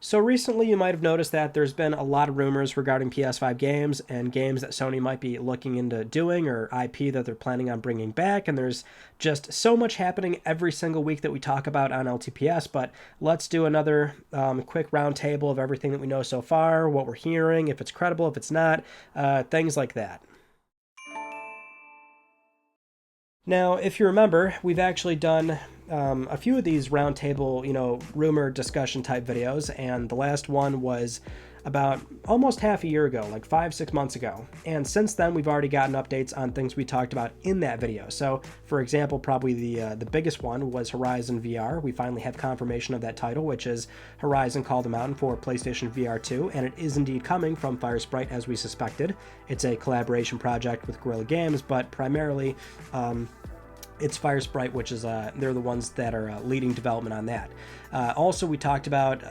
So recently you might have noticed that there's been a lot of rumors regarding PS5 games and games that Sony might be looking into doing or IP that they're planning on bringing back, and there's just so much happening every single week that we talk about on LTPS, but let's do another quick roundtable of everything that we know so far, what we're hearing, if it's credible, if it's not, things like that. Now, if you remember, we've actually done a few of these roundtable, rumor discussion type videos, and the last one was about almost half a year ago, like 5-6 months ago. And since then, we've already gotten updates on things we talked about in that video. So, for example, probably the biggest one was Horizon VR. We finally have confirmation of that title, which is Horizon Call the Mountain for PlayStation VR 2, and it is indeed coming from Firesprite as we suspected. It's a collaboration project with Guerrilla Games, but primarily it's Firesprite, which is they're the ones that are leading development on that. Also, we talked about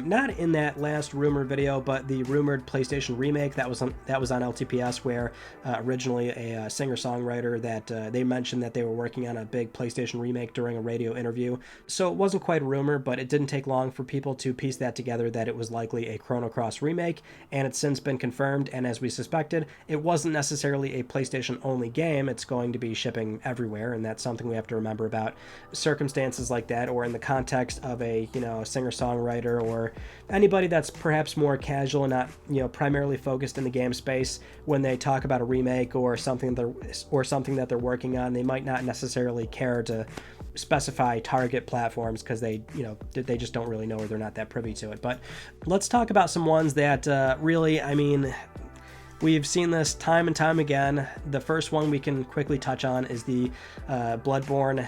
not in that last rumor video, but the rumored PlayStation remake that was on LTPS, where originally a singer-songwriter that they mentioned that they were working on a big PlayStation remake during a radio interview. So it wasn't quite a rumor, but it didn't take long for people to piece that together that it was likely a Chrono Cross remake, and it's since been confirmed. And as we suspected, it wasn't necessarily a PlayStation-only game. It's going to be shipping everywhere, and that's something we have to remember about circumstances like that, or in the context of a singer-songwriter or anybody that's perhaps more casual and not primarily focused in the game space. When they talk about a remake or something that they're working on, they might not necessarily care to specify target platforms because they just don't really know, or they're not that privy to it. But let's talk about some ones that really, we've seen this time and time again. The first one we can quickly touch on is the Bloodborne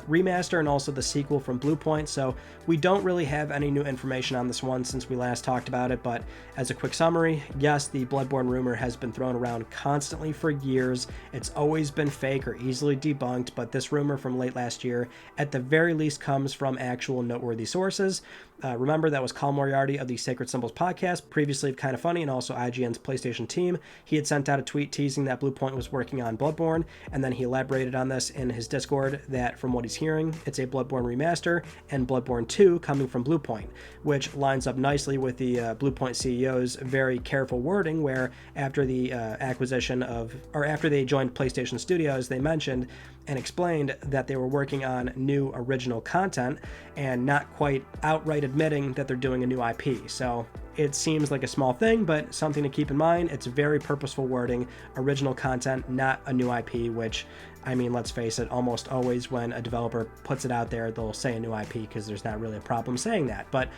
remaster, and also the sequel from Bluepoint. So we don't really have any new information on this one since we last talked about it, but as a quick summary, yes, the Bloodborne rumor has been thrown around constantly for years. It's always been fake or easily debunked, but this rumor from late last year at the very least comes from actual noteworthy sources. Remember, that was Carl Moriarty of the Sacred Symbols podcast, previously of Kinda Funny, and also IGN's PlayStation team. He had sent out a tweet teasing that Bluepoint was working on Bloodborne, and then he elaborated on this in his Discord that from what he's hearing, it's a Bloodborne remaster and Bloodborne 2 coming from Bluepoint, which lines up nicely with the Bluepoint CEO's very careful wording, where after the after they joined PlayStation Studios, they mentioned and explained that they were working on new original content and not quite outright admitting that they're doing a new IP. So it seems like a small thing, but something to keep in mind. It's very purposeful wording, original content, not a new IP, which, let's face it, almost always when a developer puts it out there, they'll say a new IP because there's not really a problem saying that. But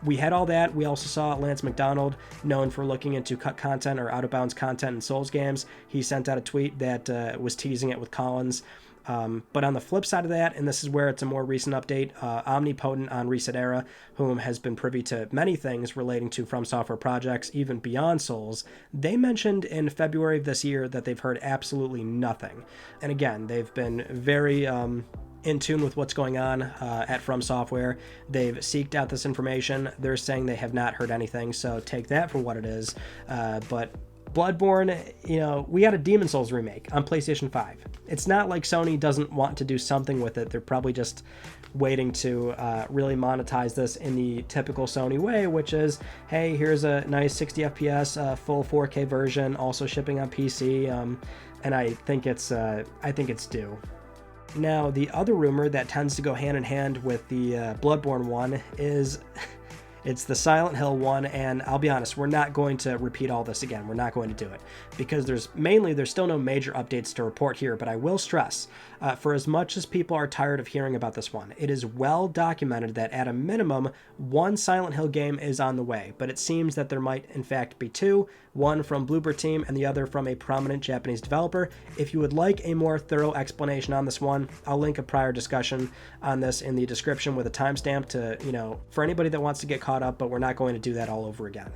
we had all that. We also saw Lance McDonald, known for looking into cut content or out-of-bounds content in Souls games. He sent out a tweet that was teasing it with Collins. But on the flip side of that, and this is where it's a more recent update, Omnipotent on Reset Era, whom has been privy to many things relating to From Software projects, even beyond Souls, they mentioned in February of this year that they've heard absolutely nothing. And again, they've been very in tune with what's going on at From Software. They've seeked out this information. They're saying they have not heard anything, so take that for what it is. But Bloodborne, we got a Demon Souls remake on PlayStation 5. It's not like Sony doesn't want to do something with it. They're probably just waiting to really monetize this in the typical Sony way, which is, hey, here's a nice 60 FPS full 4K version, also shipping on PC, and I think it's due. Now, the other rumor that tends to go hand in hand with the Bloodborne one is it's the Silent Hill one, and I'll be honest, we're not going to repeat all this again. We're not going to do it because there's still no major updates to report here, but I will stress, for as much as people are tired of hearing about this one, it is well documented that at a minimum, one Silent Hill game is on the way, but it seems that there might in fact be two, one from Bloober Team and the other from a prominent Japanese developer. If you would like a more thorough explanation on this one, I'll link a prior discussion on this in the description with a timestamp to, for anybody that wants to get caught up, but we're not going to do that all over again.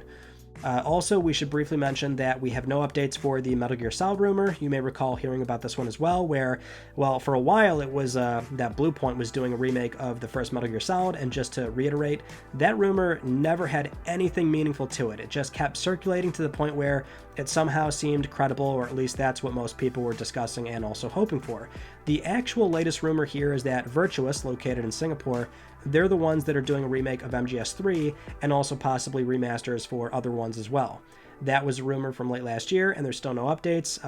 Also, we should briefly mention that we have no updates for the Metal Gear Solid rumor. You may recall hearing about this one as well, where, for a while it was that Bluepoint was doing a remake of the first Metal Gear Solid, and just to reiterate, that rumor never had anything meaningful to it. It just kept circulating to the point where it somehow seemed credible, or at least that's what most people were discussing and also hoping for. The actual latest rumor here is that Virtuous, located in Singapore, they're the ones that are doing a remake of MGS3 and also possibly remasters for other ones as well. That was a rumor from late last year, and there's still no updates.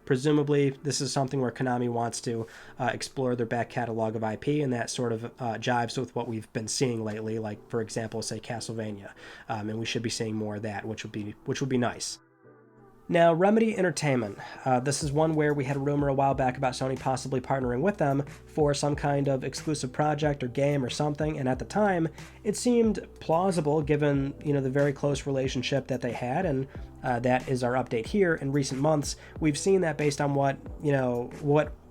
Presumably, this is something where Konami wants to explore their back catalog of IP, and that sort of jives with what we've been seeing lately, like, for example, say, Castlevania. And we should be seeing more of that, which would be nice. Now, Remedy Entertainment. This is one where we had a rumor a while back about Sony possibly partnering with them for some kind of exclusive project or game or something, and at the time, it seemed plausible given, the very close relationship that they had, and that is our update here. In recent months, we've seen that based on what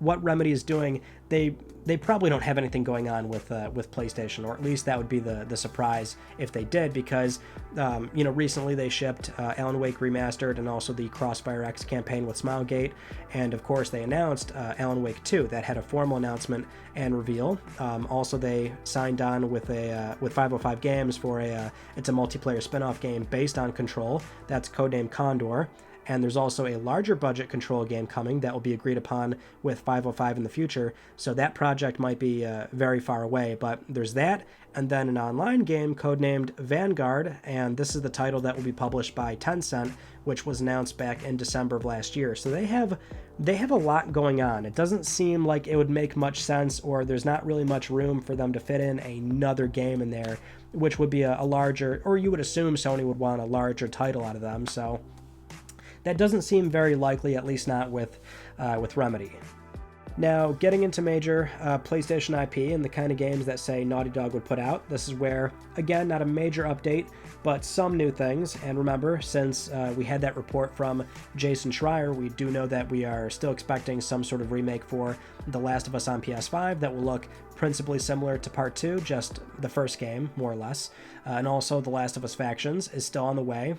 Remedy is doing, they probably don't have anything going on with PlayStation, or at least that would be the surprise if they did, because recently they shipped Alan Wake Remastered and also the Crossfire X campaign with Smilegate, and of course they announced Alan Wake 2. That had a formal announcement and reveal. Also, they signed on with 505 Games for it's a multiplayer spin-off game based on Control. That's codenamed Condor. And there's also a larger budget Control game coming that will be agreed upon with 505 in the future, so that project might be very far away, but there's that, and then an online game codenamed Vanguard, and this is the title that will be published by Tencent, which was announced back in December of last year. So they have a lot going on. It doesn't seem like it would make much sense, or there's not really much room for them to fit in another game in there, which would be a larger, or you would assume Sony would want a larger title out of them, so that doesn't seem very likely, at least not with Remedy. Now, getting into major PlayStation IP and the kind of games that, say, Naughty Dog would put out, this is where, again, not a major update, but some new things. And remember, since we had that report from Jason Schreier, we do know that we are still expecting some sort of remake for The Last of Us on PS5 that will look principally similar to Part 2, just the first game, more or less. And also The Last of Us Factions is still on the way,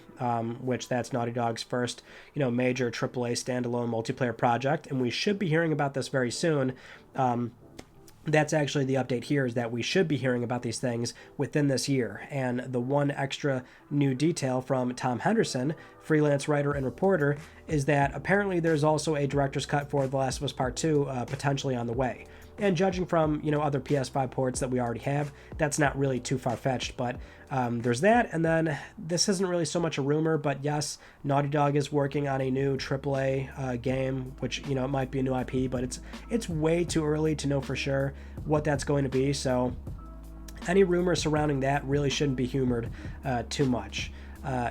which that's Naughty Dog's first, major AAA standalone multiplayer project, and we should be hearing about this very soon. That's actually the update here, is that we should be hearing about these things within this year. And the one extra new detail from Tom Henderson, freelance writer and reporter, is that apparently there's also a director's cut for The Last of Us Part 2 potentially on the way. And judging from, other PS5 ports that we already have, that's not really too far-fetched, but there's that. And then this isn't really so much a rumor, but yes, Naughty Dog is working on a new AAA game, which, it might be a new IP, but it's way too early to know for sure what that's going to be, so any rumors surrounding that really shouldn't be humored too much.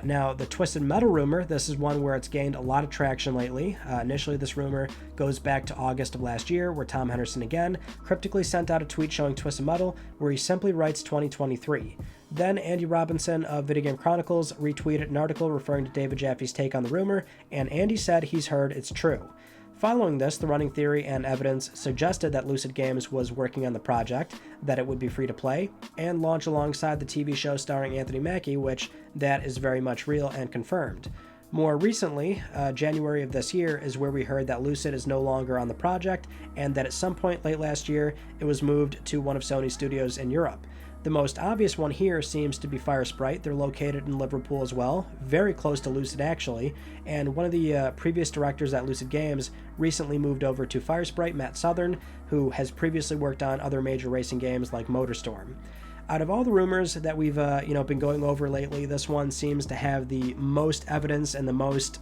Now, the Twisted Metal rumor, this is one where it's gained a lot of traction lately. Initially, this rumor goes back to August of last year, where Tom Henderson again cryptically sent out a tweet showing Twisted Metal, where he simply writes 2023. Then Andy Robinson of Video Game Chronicles retweeted an article referring to David Jaffe's take on the rumor, and Andy said he's heard it's true. Following this, the running theory and evidence suggested that Lucid Games was working on the project, that it would be free to play, and launch alongside the TV show starring Anthony Mackie, which that is very much real and confirmed. More recently, January of this year, is where we heard that Lucid is no longer on the project, and that at some point late last year, it was moved to one of Sony's studios in Europe. The most obvious one here seems to be Firesprite. They're located in Liverpool as well, very close to Lucid actually, and one of the previous directors at Lucid Games recently moved over to Firesprite, Matt Southern, who has previously worked on other major racing games like MotorStorm. Out of all the rumors that we've been going over lately, this one seems to have the most evidence and the most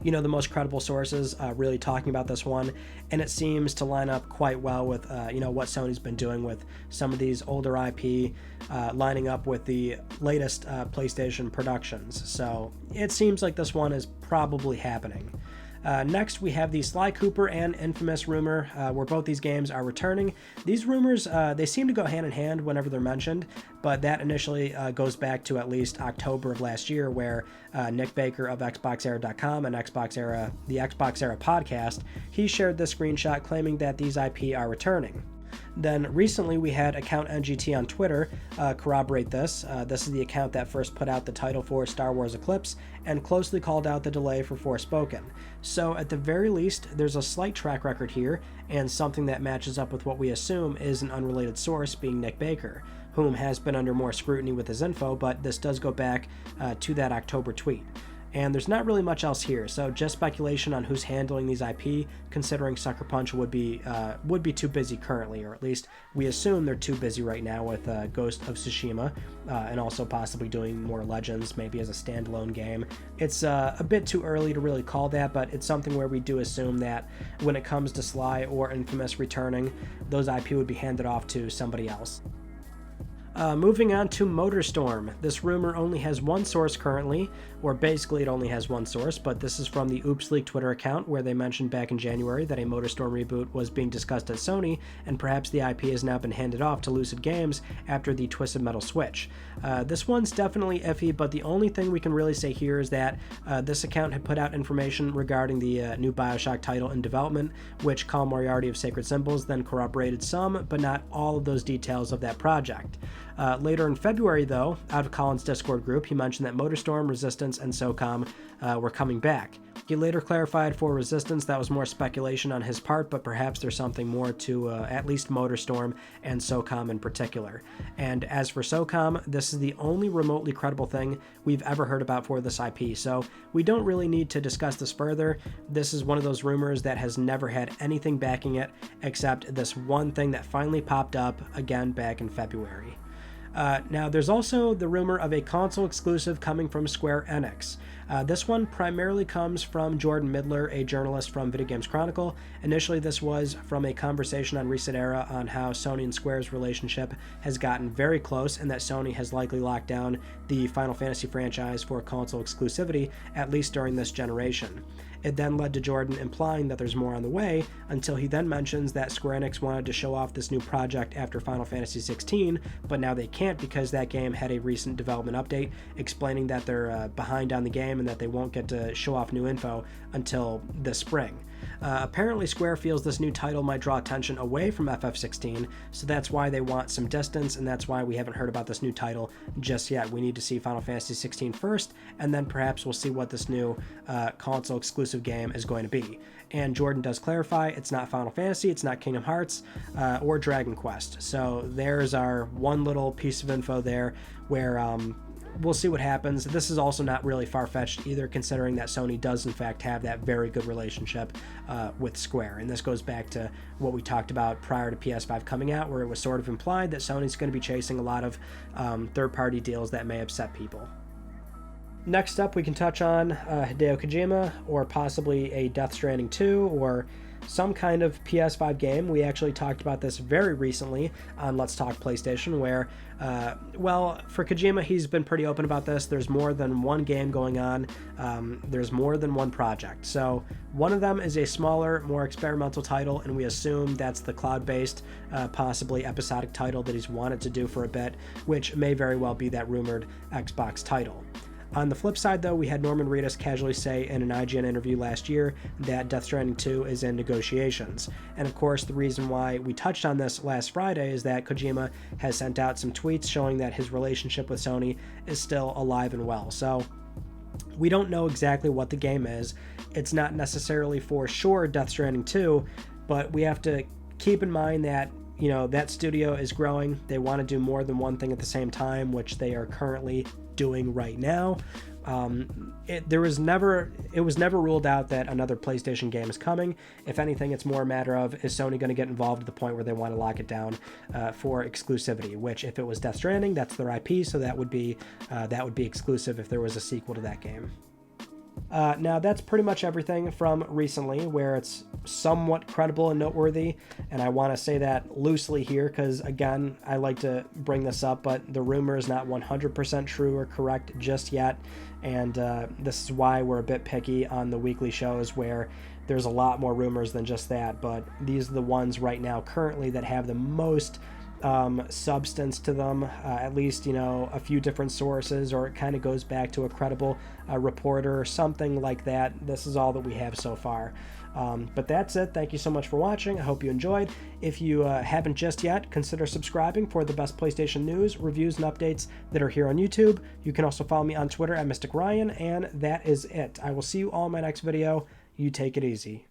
the most credible sources really talking about this one, and it seems to line up quite well with what Sony's been doing with some of these older IP, lining up with the latest PlayStation productions. So it seems like this one is probably happening. Next, we have the Sly Cooper and Infamous rumor, where both these games are returning. These rumors, they seem to go hand in hand whenever they're mentioned, but that initially goes back to at least October of last year, where Nick Baker of XboxEra.com and the Xbox Era podcast, he shared this screenshot claiming that these IP are returning. Then recently we had account NGT on Twitter corroborate this. This is the account that first put out the title for Star Wars Eclipse and closely called out the delay for Forspoken. So at the very least, there's a slight track record here, and something that matches up with what we assume is an unrelated source, being Nick Baker, whom has been under more scrutiny with his info, but this does go back to that October tweet. And there's not really much else here, so just speculation on who's handling these IP, considering Sucker Punch would be too busy currently, or at least we assume they're too busy right now with Ghost of Tsushima, and also possibly doing more Legends, maybe as a standalone game. It's a bit too early to really call that, but it's something where we do assume that when it comes to Sly or Infamous returning, those IP would be handed off to somebody else. Moving on to MotorStorm. This rumor only has one source currently, or basically it only has one source, but this is from the Oops League Twitter account, where they mentioned back in January that a MotorStorm reboot was being discussed at Sony, and perhaps the IP has now been handed off to Lucid Games after the Twisted Metal switch. This one's definitely iffy, but the only thing we can really say here is that this account had put out information regarding the new Bioshock title in development, which Colin Moriarty of Sacred Symbols then corroborated some, but not all of those details of that project. Later in February, though, out of Colin's Discord group, he mentioned that MotorStorm, Resistance, and SOCOM were coming back. He later clarified for Resistance that was more speculation on his part, but perhaps there's something more to at least MotorStorm and SOCOM in particular. And as for SOCOM, this is the only remotely credible thing we've ever heard about for this IP, so we don't really need to discuss this further. This is one of those rumors that has never had anything backing it except this one thing that finally popped up again back in February. Now, there's also the rumor of a console exclusive coming from Square Enix. This one primarily comes from Jordan Midler, a journalist from Video Games Chronicle. Initially, this was from a conversation on Reset Era on how Sony and Square's relationship has gotten very close, and that Sony has likely locked down the Final Fantasy franchise for console exclusivity, at least during this generation. It then led to Jordan implying that there's more on the way, until he then mentions that Square Enix wanted to show off this new project after Final Fantasy XVI, but now they can't because that game had a recent development update explaining that they're behind on the game and that they won't get to show off new info until this spring. Apparently Square feels this new title might draw attention away from FF16, so that's why they want some distance, and that's why we haven't heard about this new title just yet. We need to see Final Fantasy XVI first, and then perhaps we'll see what this new console exclusive game is going to be. And Jordan does clarify, it's not Final Fantasy, it's not Kingdom Hearts, or Dragon Quest. So there's our one little piece of info there where we'll see what happens. This is also not really far-fetched either, considering that Sony does in fact have that very good relationship with Square. And this goes back to what we talked about prior to PS5 coming out, where it was sort of implied that Sony's going to be chasing a lot of third-party deals that may upset people. Next up, we can touch on Hideo Kojima, or possibly a Death Stranding 2, or some kind of PS5 game. We actually talked about this very recently on Let's Talk PlayStation, where, well, for Kojima, he's been pretty open about this. There's more than one game going on. There's more than one project. So one of them is a smaller, more experimental title, and we assume that's the cloud-based, possibly episodic title that he's wanted to do for a bit, which may very well be that rumored Xbox title. On the flip side, though, we had Norman Reedus casually say in an IGN interview last year that Death Stranding 2 is in negotiations. And of course, the reason why we touched on this last Friday is that Kojima has sent out some tweets showing that his relationship with Sony is still alive and well. So we don't know exactly what the game is. It's not necessarily for sure Death Stranding 2, but we have to keep in mind that, you know, that studio is growing. They want to do more than one thing at the same time, which they are currently doing right now. It was never ruled out that another PlayStation game is coming. If anything, it's more a matter of, is Sony going to get involved to the point where they want to lock it down for exclusivity, which if it was Death Stranding, that's their IP, so that would be exclusive if there was a sequel to that game. Now, that's pretty much everything from recently, where it's somewhat credible and noteworthy, and I want to say that loosely here because, again, I like to bring this up, but the rumor is not 100% true or correct just yet, and this is why we're a bit picky on the weekly shows, where there's a lot more rumors than just that, but these are the ones right now currently that have the most substance to them, at least, you know, a few different sources, or it kind of goes back to a credible reporter or something like that. This is all that we have so far. But that's it. Thank you so much for watching. I hope you enjoyed. If you haven't just yet, consider subscribing for the best PlayStation news, reviews, and updates that are here on YouTube. You can also follow me on Twitter at Mystic Ryan, and that is it. I will see you all in my next video. You take it easy.